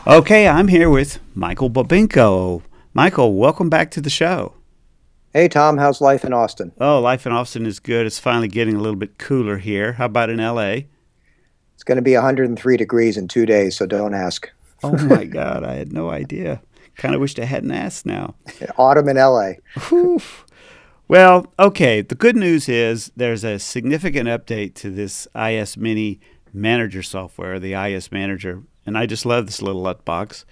Okay, I'm here with Michael Babinko. Michael, welcome back to the show. Hey Tom, how's life in Austin? Oh, life in Austin is good. It's finally getting a little bit cooler here. How about in LA? It's going to be 103 degrees in 2 days, so don't ask. Oh my God, I had no idea. Kind of wished I hadn't asked now. Autumn in LA. Whew. Well, okay, the good news is there's a significant update to this IS Mini Manager software, the IS Manager, and I just love this little LUT box.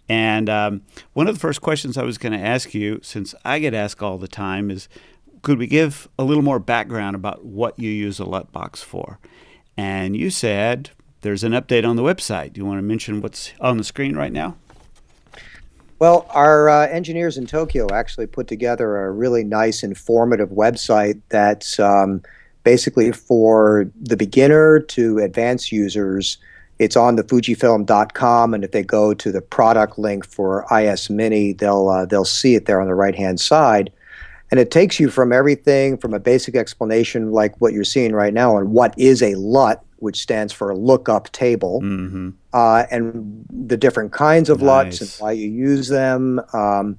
And one of the first questions I was going to ask you, since I get asked all the time, is could we give a little more background about what you use a LUT box for? And you said there's an update on the website. Do you want to mention what's on the screen right now? Well, our engineers in Tokyo actually put together a really nice, informative website that's basically for the beginner to advanced users. It's on the FujiFilm.com, and if they go to the product link for IS Mini, they'll see it there on the right-hand side. And it takes you from everything from a basic explanation like what you're seeing right now on what is a LUT, which stands for lookup table, and the different kinds of LUTs and why you use them.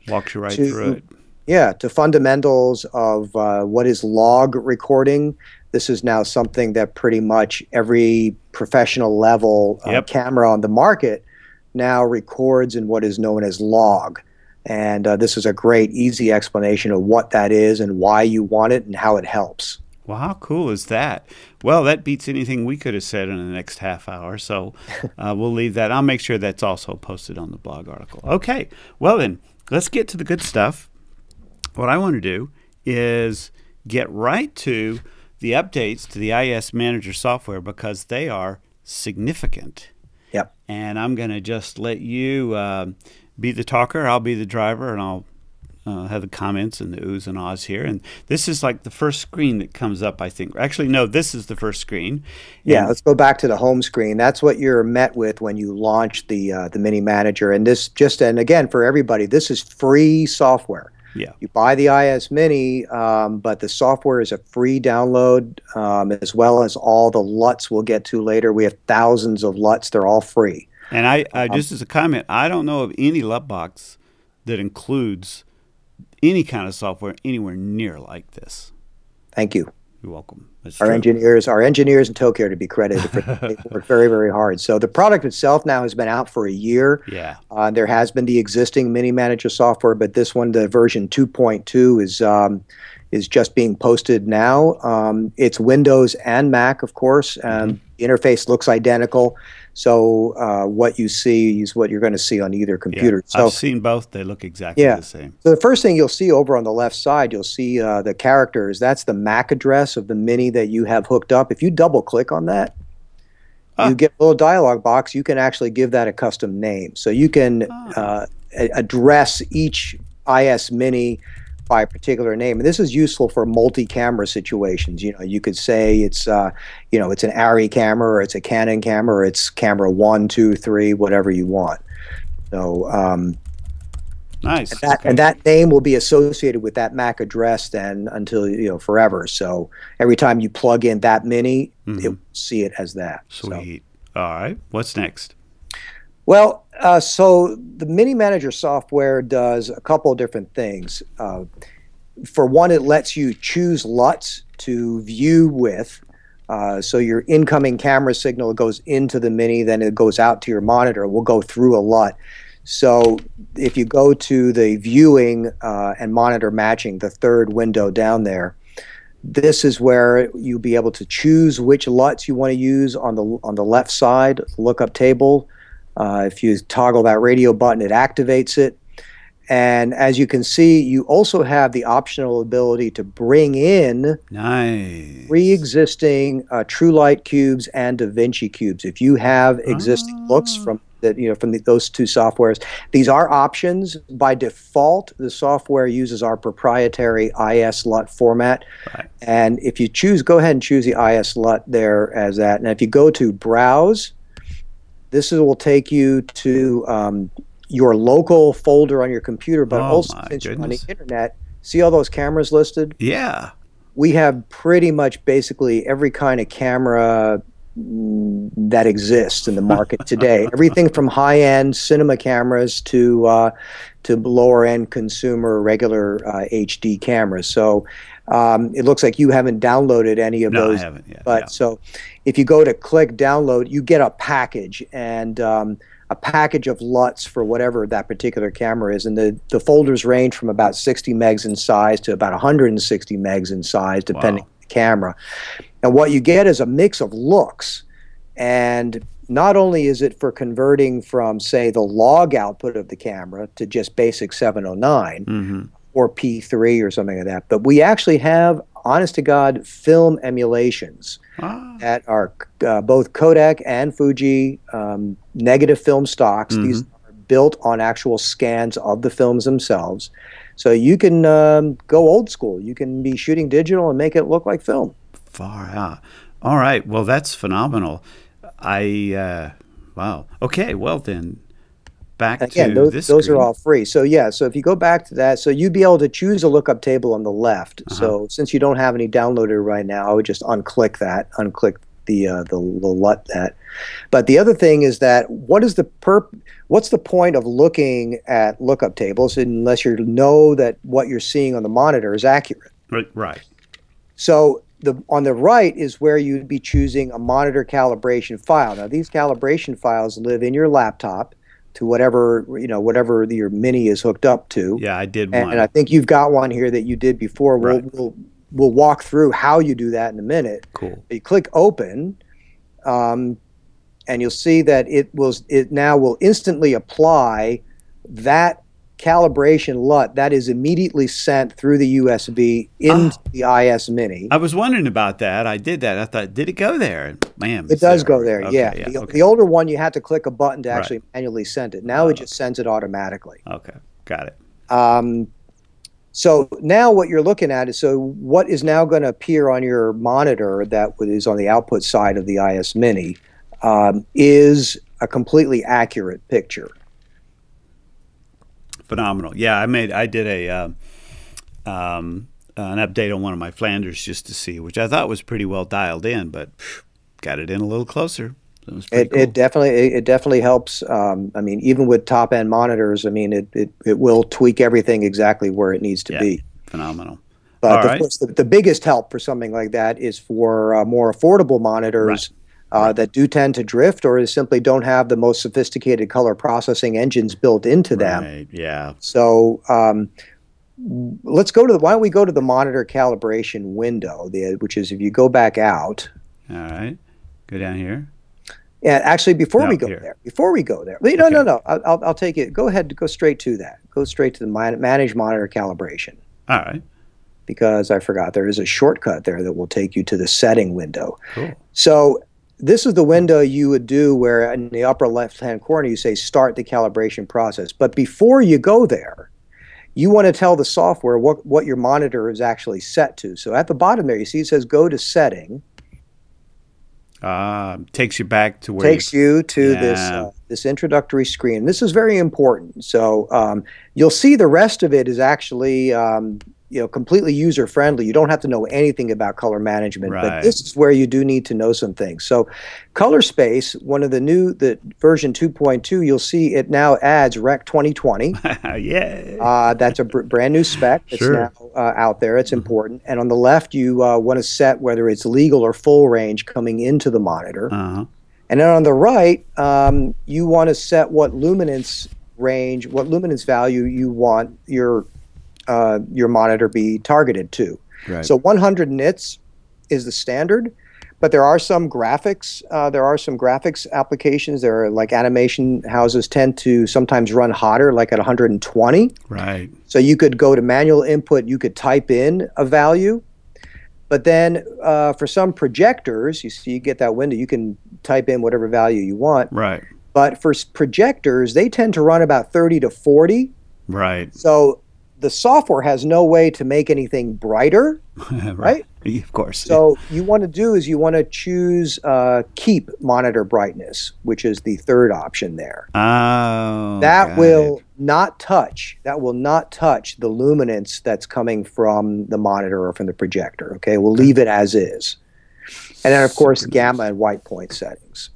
Walks you right through it. Yeah, to fundamentals of what is log recording. This is now something that pretty much every professional level camera on the market now records in what is known as log. And this is a great, easy explanation of what that is and why you want it and how it helps. Well, how cool is that? Well, that beats anything we could have said in the next half hour, so we'll leave that. I'll make sure that's also posted on the blog article. Okay, well then, let's get to the good stuff. What I want to do is get right to the updates to the IS Manager software because they are significant. Yep. And I'm going to just let you be the talker. I'll be the driver, and I'll have the comments and the oohs and ahs here. And this is like the first screen that comes up, I think. Actually, no, this is the first screen. Yeah, let's go back to the home screen. That's what you're met with when you launch the Mini Manager. And this and again, for everybody, this is free software. Yeah. You buy the IS Mini, but the software is a free download, as well as all the LUTs we'll get to later. We have thousands of LUTs. They're all free. And I just as a comment, I don't know of any LUT box that includes any kind of software anywhere near like this. Thank you. You're welcome. That's our true. engineers in Tokyo, to be credited, they work very, very hard. So the product itself now has been out for a year. Yeah. There has been the existing Mini Manager software, but this one, the version 2.2, is just being posted now. It's Windows and Mac, of course. The interface looks identical. So what you see is what you're going to see on either computer. Yeah, so, I've seen both. They look exactly the same. So the first thing you'll see over on the left side, you'll see the characters. That's the MAC address of the Mini that you have hooked up. If you double click on that, you get a little dialog box. You can actually give that a custom name. So you can address each IS Mini by a particular name. And this is useful for multi-camera situations. You know, you could say it's it's an Arri camera, or it's a Canon camera, or it's camera 1, 2, 3, whatever you want. So nice. And that name will be associated with that MAC address then until forever. So every time you plug in that Mini, it will see it as that. Sweet. So. All right. What's next? Well, so the Mini Manager software does a couple of different things. For one, it lets you choose LUTs to view with. So your incoming camera signal goes into the Mini, then it goes out to your monitor. We'll go through a LUT. So if you go to the viewing and monitor matching, the third window down there, this is where you'll be able to choose which LUTs you want to use on the left side, lookup table. If you toggle that radio button, it activates it. And as you can see, you also have the optional ability to bring in pre-existing TrueLight cubes and DaVinci cubes. If you have existing looks from those two softwares, these are options. By default, the software uses our proprietary IS LUT format. Right. And if you choose, go ahead and choose the IS LUT there as that. And if you go to Browse, will take you to your local folder on your computer, but also since you're on the internet, see all those cameras listed? Yeah. We have pretty much basically every kind of camera that exists in the market today. Everything from high-end cinema cameras to lower-end consumer regular HD cameras. So it looks like you haven't downloaded any of those. I haven't yet. But so if you go to click download, you get a package, and a package of LUTs for whatever that particular camera is. And the folders range from about 60 megs in size to about 160 megs in size, depending on the camera. And what you get is a mix of looks. And not only is it for converting from, say, the log output of the camera to just basic 709 or P3 or something like that, but we actually have, honest to God, film emulations that are both Kodak and Fuji negative film stocks. These are built on actual scans of the films themselves. So you can go old school. You can be shooting digital and make it look like film. Far out. All right. Well, that's phenomenal. Wow. Okay. Well, then back again, to this those screen. are all free. So yeah. So if you go back to that, so you'd be able to choose a lookup table on the left. So since you don't have any downloaded right now, I would just unclick that, unclick the LUT that. But the other thing is that what's the point of looking at lookup tables unless you know that what you're seeing on the monitor is accurate? Right. So on the right is where you'd be choosing a monitor calibration file. Now these calibration files live in your laptop to whatever your Mini is hooked up to. Yeah, I did one. And I think you've got one here that you did before. Right. We'll walk through how you do that in a minute. Cool. You click open, and you'll see that it now will instantly apply that calibration LUT that is immediately sent through the USB into the IS Mini. I was wondering about that. I did that. I thought, did it go there? Man, it does go there. Okay, yeah. The older one, you had to click a button to actually manually send it. Now it just sends it automatically. Okay, got it. So now what you're looking at is, so what is now going to appear on your monitor that is on the output side of the IS Mini is a completely accurate picture. Phenomenal. Yeah, I did an update on one of my Flanders just to see, which I thought was pretty well dialed in, but got it in a little closer. It definitely helps. I mean, even with top end monitors, I mean, it will tweak everything exactly where it needs to be. Phenomenal. But of course, the biggest help for something like that is for more affordable monitors that do tend to drift or simply don't have the most sophisticated color processing engines built into them. Right. Yeah. So let's go to why don't we go to the monitor calibration window, which is if you go back out. All right. Go down here. Yeah, actually, before we go there, no, I'll take it. Go ahead, go straight to that. Go straight to the manage monitor calibration. All right. Because I forgot there is a shortcut there that will take you to the setting window. Cool. So this is the window you would do where in the upper left-hand corner you say start the calibration process. But before you go there, you want to tell the software what your monitor is actually set to. So at the bottom there, you see it says go to setting. Takes you back to where this introductory screen. This is very important. So you'll see the rest of it is actually completely user friendly. You don't have to know anything about color management, but this is where you do need to know some things. So color space, one of the version 2.2, you'll see it now adds Rec 2020. Yeah. That's a brand new spec that's now out there. It's important. And on the left, you want to set whether it's legal or full range coming into the monitor. And then on the right, you want to set what luminance range, what luminance value you want your monitor be targeted to. Right. So 100 nits is the standard, but there are some graphics. There are some graphics applications. There are like animation houses tend to sometimes run hotter, like at 120. Right. So you could go to manual input. You could type in a value, but then for some projectors, you get that window. You can type in whatever value you want. Right. But for projectors, they tend to run about 30 to 40. Right. So the software has no way to make anything brighter, right? Of course. So you want to do is you want to choose keep monitor brightness, which is the third option there. Oh, that will not touch the luminance that's coming from the monitor or from the projector. Okay, we'll leave it as is. And then, of course, Super gamma nice. and white point settings.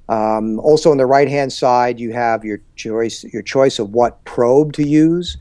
Also, on the right-hand side, you have your choice of what probe to use.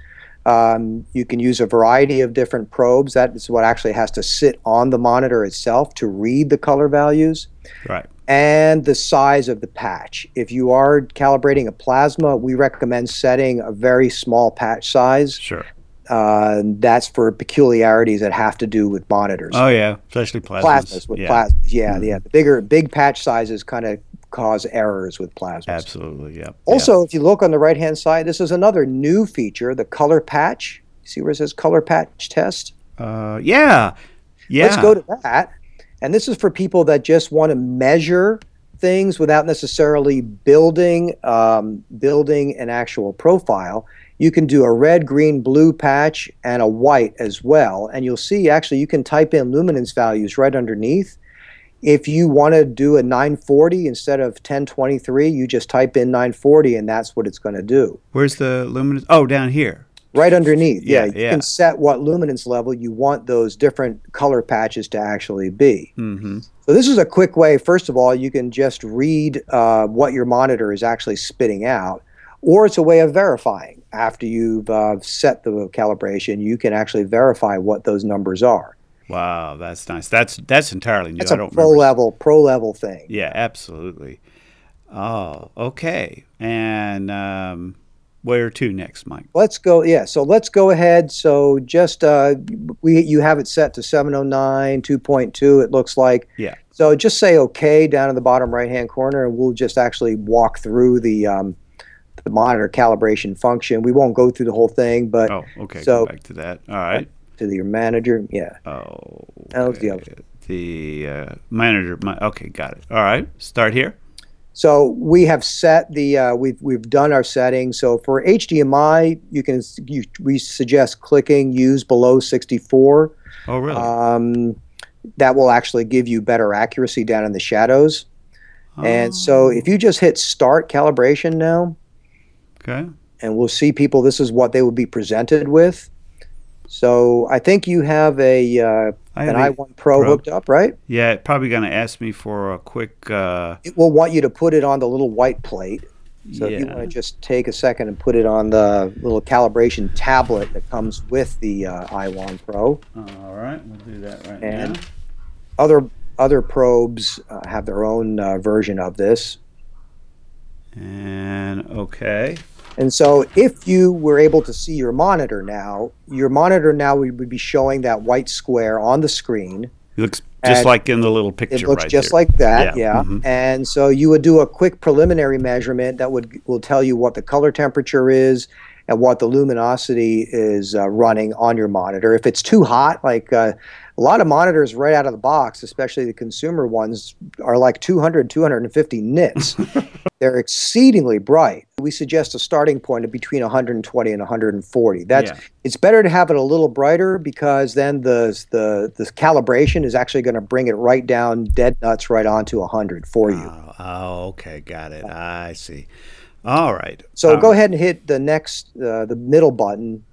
You can use a variety of different probes. That is what actually has to sit on the monitor itself to read the color values. Right. And the size of the patch. If you are calibrating a plasma, we recommend setting a very small patch size. Sure. That's for peculiarities that have to do with monitors. Oh yeah, especially plasmas. With Yeah. plasmas, yeah, Mhm. yeah. The big patch sizes kind of cause errors with plasmas. Absolutely. Yeah. Also, if you look on the right-hand side, this is another new feature, the color patch. See where it says color patch test? Yeah. Let's go Yeah. to that. And this is for people that just want to measure things without necessarily building an actual profile. You can do a red, green, blue patch and a white as well. And you'll see actually you can type in luminance values right underneath. If you want to do a 940 instead of 1023, you just type in 940 and that's what it's going to do. Where's the luminance? Oh, down here. Right underneath. Yeah, you Yeah. can set what luminance level you want those different color patches to actually be. Mm-hmm. So this is a quick way. First of all, you can just read what your monitor is actually spitting out, or it's a way of verifying. After you've set the calibration, you can actually verify what those numbers are. Wow, that's nice. That's entirely new. That's I a don't pro remember. level thing. Yeah, absolutely. Oh, okay. And where to next, Mike? Let's go. Yeah, so let's go ahead. So just you have it set to 709 2.2. It looks like. Yeah. So just say OK down in the bottom right hand corner, and we'll just actually walk through the monitor calibration function. We won't go through the whole thing, but Oh, okay. so Go back to that. All right. to your manager, yeah. Oh, That was the other. the manager. Okay, got it. All right. Start here. So we have set the we've done our settings. So for HDMI, we suggest clicking use below 64. Oh, really? That will actually give you better accuracy down in the shadows. And so Oh, if you just hit start calibration now, okay. and we'll see people, this is what they would be presented with. So I think you have an i1 Pro hooked up, right? Yeah, it's probably going to ask me for a quick. It will want you to put it on the little white plate. So if you want to just take a second and put it on the little calibration tablet that comes with the i1 Pro. All right, we'll do that right And now. other probes have their own version of this. And okay. And so if you were able to see your monitor now would be showing that white square on the screen. It looks just like in the little picture. It looks right just there. like that, yeah. Mhm. And so you would do a quick preliminary measurement that will tell you what the color temperature is and what the luminosity is running on your monitor. If it's too hot, like a lot of monitors right out of the box, especially the consumer ones, are like 200, 250 nits. They're exceedingly bright. We suggest a starting point of between 120 and 140. It's better to have it a little brighter because then the calibration is actually going to bring it right down dead nuts right onto 100 for you. Oh, okay, got it. I see. All right. So go ahead and hit the middle button.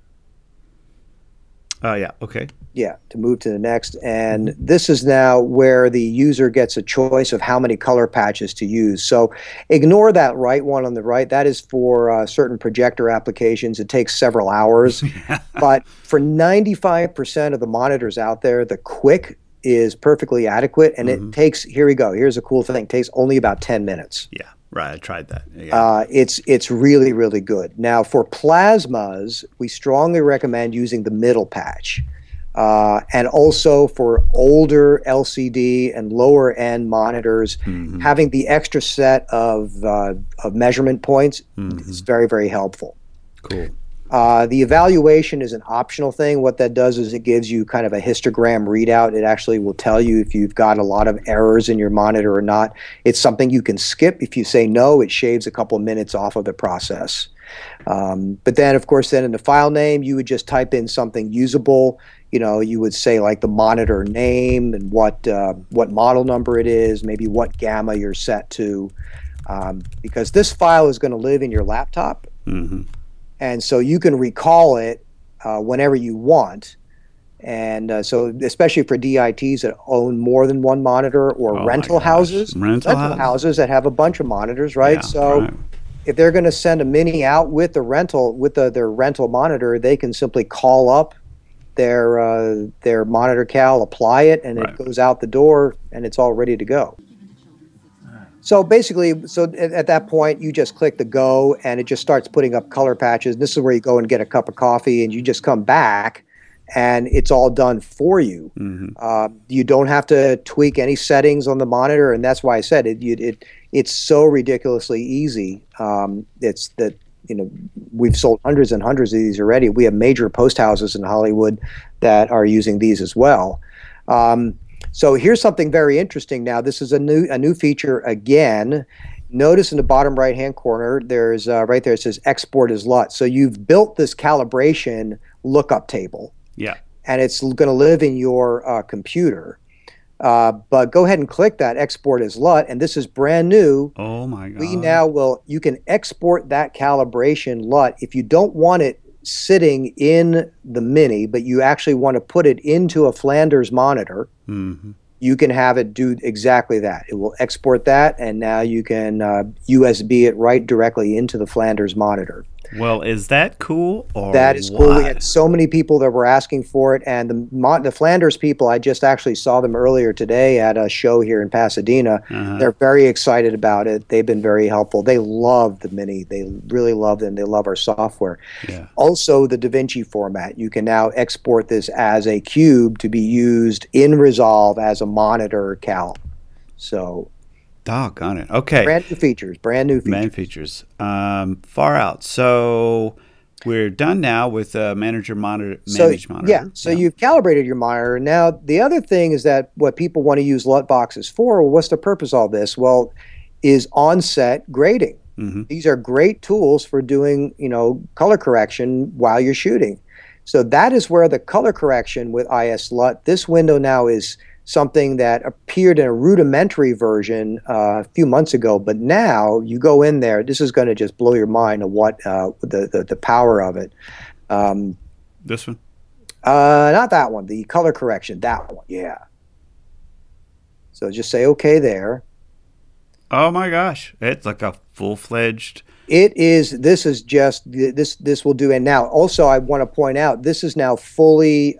Oh, yeah. Okay. Yeah, to move to the next. And this is now where the user gets a choice of how many color patches to use. So ignore that right one on the right. That is for certain projector applications. It takes several hours. But for 95% of the monitors out there, the quick is perfectly adequate. And it takes, here we go. Here's a cool thing. It takes only about 10 minutes. Yeah. Right, I tried that. Yeah. It's really, really good. Now, for plasmas, we strongly recommend using the middle patch. And also for older LCD and lower end monitors, having the extra set of measurement points is very, very helpful. Cool. The evaluation is an optional thing. What that does is it gives you kind of a histogram readout. It actually will tell you if you've got a lot of errors in your monitor or not. It's something you can skip. If you say no, it shaves a couple of minutes off of the process. But then, of course, then in the file name, you would just type in something usable. You know, you would say like the monitor name and what model number it is, maybe what gamma you're set to, because this file is going to live in your laptop. And so you can recall it whenever you want. And so especially for DITs that own more than one monitor, or Oh my rental gosh. houses, Rental houses. houses that have a bunch of monitors, right? Yeah, So right. if they're going to send a mini out with the rental, with their rental monitor, they can simply call up their monitor cal, apply it, and it Right. goes out the door, and it's all ready to go. So basically, at that point, you just click the go, and it just starts putting up color patches. This is where you go and get a cup of coffee, and you just come back, and it's all done for you. You don't have to tweak any settings on the monitor, and that's why I said it's so ridiculously easy. It's that, we've sold hundreds and hundreds of these already. We have major post houses in Hollywood that are using these as well. So here's something very interesting. Now, this is a new feature again. Notice in the bottom right hand corner, there's right there, it says export as LUT. So you've built this calibration lookup table. Yeah. And it's going to live in your computer. But go ahead and click that export as LUT, and this is brand new. Oh my God. You can export that calibration LUT if you don't want it sitting in the Mini, but you actually want to put it into a Flanders monitor. You can have it do exactly that. It will export that, and now you can USB it right directly into the Flanders monitor. Well, is that cool or that is what? cool. We had so many people that were asking for it, and the Flanders people, I just actually saw them earlier today at a show here in Pasadena. They're very excited about it. They've been very helpful. They love the Mini. They really love them. They love our software. Yeah. Also, the DaVinci format. You can now export this as a cube to be used in Resolve as a monitor cal. So Doggone it. Okay. brand new features. Brand new features. Main features. Far out. So we're done now with manage monitor. Yeah, so you've calibrated your monitor. Now, the other thing is that what people want to use LUT boxes for, well, what's the purpose of all this? Well, is on-set grading. These are great tools for doing, color correction while you're shooting. So that is where the color correction with IS-LUT, this window now is something that appeared in a rudimentary version a few months ago, but now you go in there, this is going to just blow your mind of what the power of it. This one? Not that one, the color correction, that one, yeah. So just say okay there. Oh my gosh, it's like a full-fledged. This will do. And now also I want to point out, this is now fully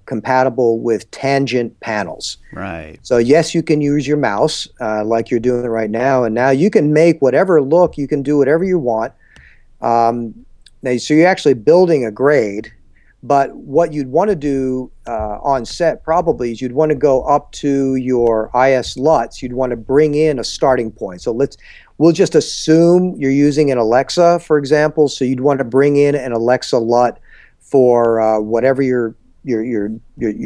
compatible with tangent panels. Right. So yes, you can use your mouse like you're doing right now, and now you can make whatever look, you can do whatever you want. Now, so you're actually building a grade, but what you'd want to do on set probably is you'd want to go up to your IS-LUTs. You'd want to bring in a starting point. So we'll just assume you're using an Alexa, for example. So you'd want to bring in an Alexa LUT for whatever your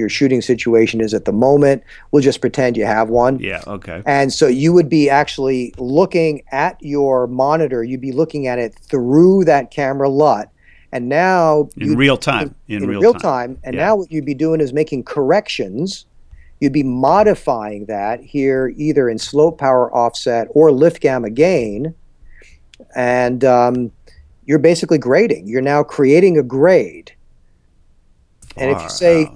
shooting situation is at the moment. We'll just pretend you have one. Yeah, okay. And so you would be actually looking at your monitor. You'd be looking at it through that camera LUT. And now in real time. In real time. And now what you'd be doing is making corrections. You'd be modifying that here either in slope power offset or lift gamma gain. And you're basically grading. You're now creating a grade. And if you say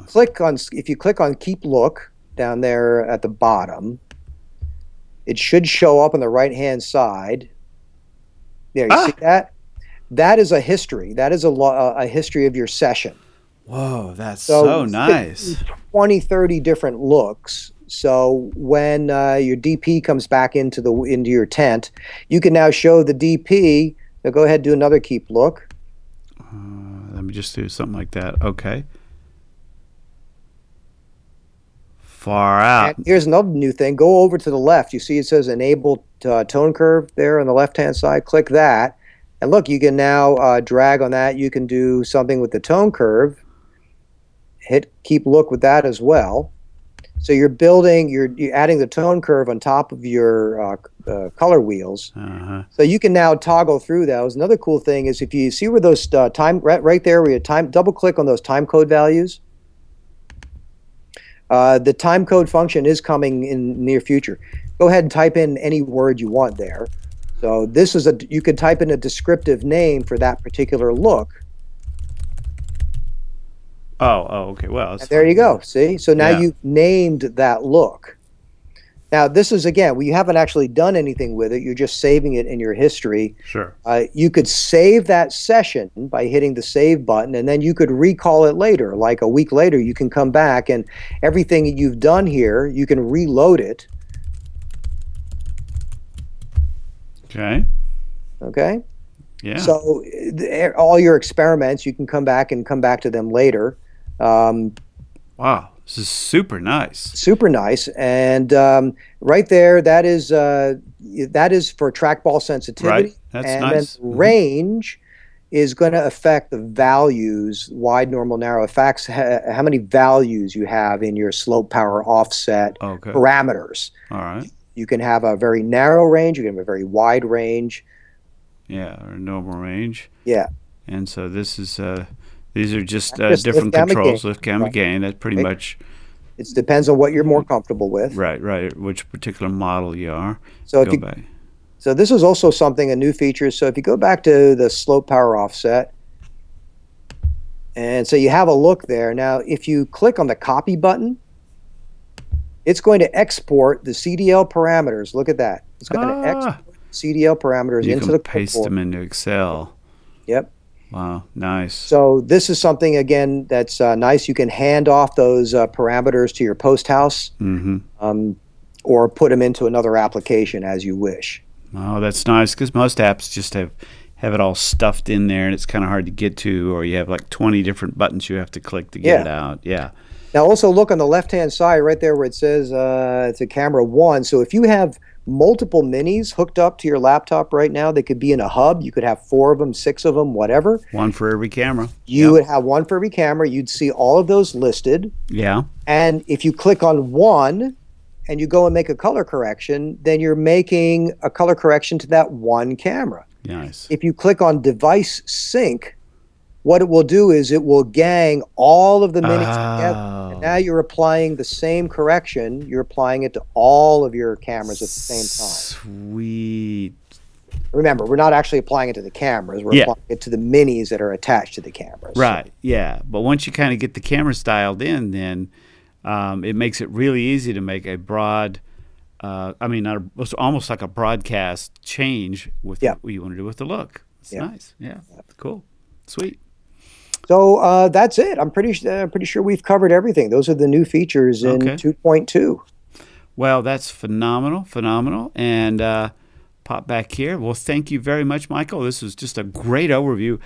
if you click on keep look down there at the bottom, it should show up on the right hand side. There, you see that? That is a history. That is a history of your session. Whoa, that's so nice. 20, 30 different looks. So when your DP comes back into your tent, you can now show the DP. So go ahead and do another keep look. Let me just do something like that. Okay. Far out. And here's another new thing. Go over to the left. You see it says enable tone curve there on the left-hand side. Click that. And look, you can now drag on that. You can do something with the tone curve. Hit keep look with that as well. So you're adding the tone curve on top of your color wheels. So you can now toggle through those. Another cool thing is if you see where those right there where you double click on those time code values. The time code function is coming in near future. Go ahead and type in any word you want there. So this is you could type in a descriptive name for that particular look. Okay. Well, that's And there fine. you go. See? So now Yeah. you've named that look. Now, this is, again, you haven't actually done anything with it. You're just saving it in your history. Sure. You could save that session by hitting the save button, and then you could recall it later. Like a week later, you can come back, and everything you've done here, you can reload it. Okay. Okay? Yeah. So all your experiments, you can come back to them later. Wow. This is super nice. Super nice. And right there, that is for trackball sensitivity. Right. That's and nice. then range is going to affect the values, wide, normal, narrow. Affects how many values you have in your slope, power, offset Okay. parameters. All right. You can have a very narrow range. You can have a very wide range. Yeah, or normal range. Yeah. And so this is these are just Just different lift, gamma, controls, gain. lift, gamma, Right. gain. That's pretty much It depends on what you're more comfortable with. right. Which particular model you are. So if Go you back. So this is also something, a new feature. So if you go back to the slope, power, offset, and so you have a look there. Now, if you click on the copy button, it's going to export the CDL parameters. Look at that. It's going to export CDL parameters You into can the paste clipboard. them into Excel. Yep. Wow, nice. So this is something, again, that's nice. You can hand off those parameters to your post house, or put them into another application as you wish. Oh, that's nice, because most apps just have it all stuffed in there, and it's kind of hard to get to, or you have like 20 different buttons you have to click to get it out. Yeah. Now also look on the left-hand side right there where it says it's a camera 1. So if you have multiple minis hooked up to your laptop right now, they could be in a hub. You could have 4 of them, 6 of them, whatever. One for every camera. You would have one for every camera. You'd see all of those listed. Yeah. And if you click on one and you go and make a color correction, then you're making a color correction to that one camera. Nice. If you click on device sync, what it will do is it will gang all of the minis together. And now you're applying the same correction. You're applying it to all of your cameras at the same time. Sweet. Remember, we're not actually applying it to the cameras. We're applying it to the minis that are attached to the cameras. Right. Yeah. But once you kind of get the cameras dialed in, then it makes it really easy to make a broad, it's almost like a broadcast change with what you want to do with the look. It's nice. Yeah. Cool. Sweet. So that's it. I'm pretty sure we've covered everything. Those are the new features in 2.2. Well, that's phenomenal. And pop back here. Well, thank you very much, Michael. This was just a great overview.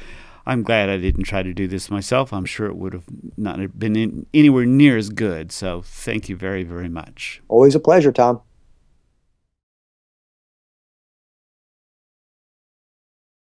I'm glad I didn't try to do this myself. I'm sure it would have not been anywhere near as good. So thank you very, very much. Always a pleasure, Tom.